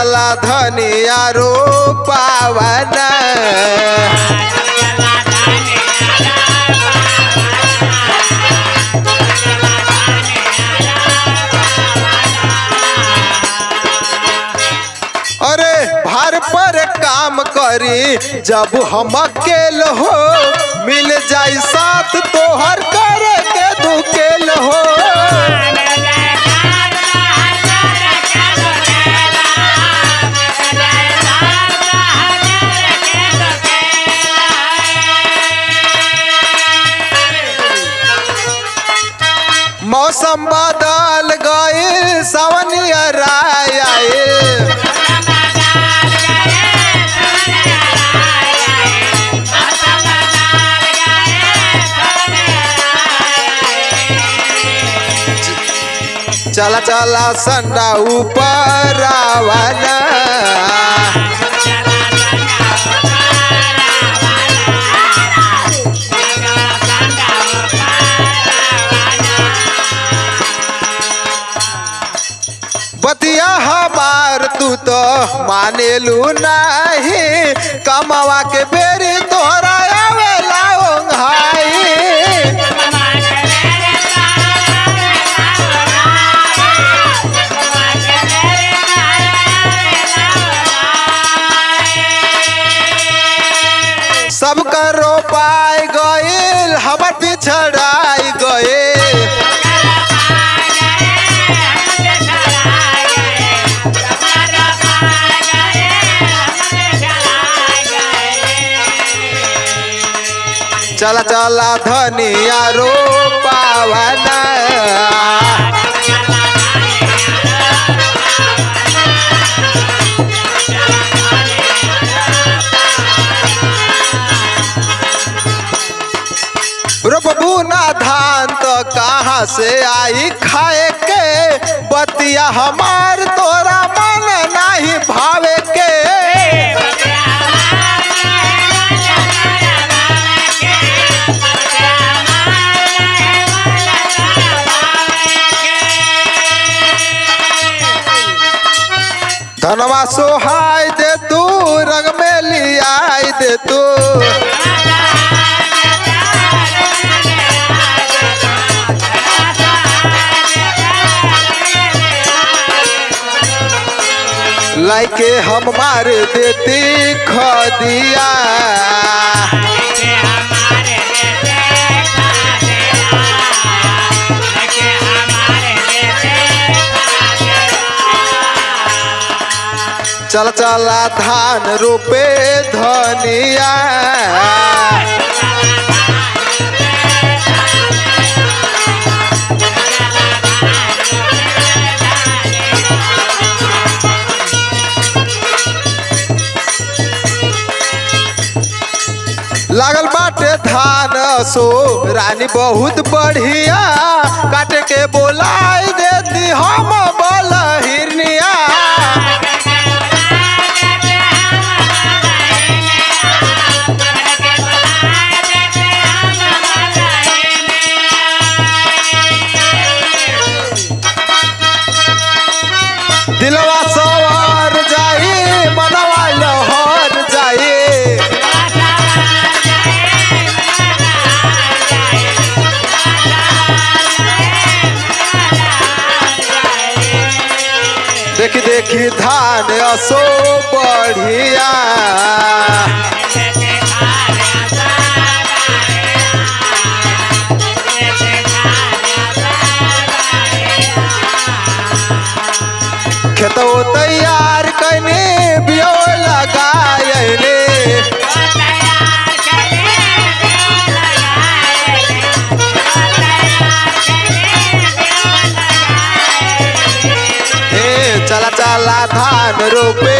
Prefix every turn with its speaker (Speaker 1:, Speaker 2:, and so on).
Speaker 1: चला धनिया रो पावना अरे भार पर काम करी जब हम अकेल हो मिल जाई साथ तोहर करे के दुकेल हो मौसम बदल गए सावनिया राय आए चला चला संडा ऊपर आवाना बतिया हमार तू तो मानेलू नहीं कमावा के बेरी तोहरा आवेला ओंघाई सब करो पाए गईल हमर पिछड़ाई गए चला चला धनिया रो पावना रोपबू ना धान तो कहाँ से आई खाए के बतिया हमार तोरा मन नहीं भावे के धनवा सोहाय दे तू रंग में लियाई दे तू लाइके हम मार देती खदिया चल चला धान रोपे धनिया लागल बाटे धान सो रानी बहुत बढ़िया काटे के बोलाई देती हम बल हिरनिया दिलवा सवार जाई मनवा लहर जाई देखी देखी धान असो बढ़िया खेतो तैयार कने बियो लगायले चला चला धान रोपे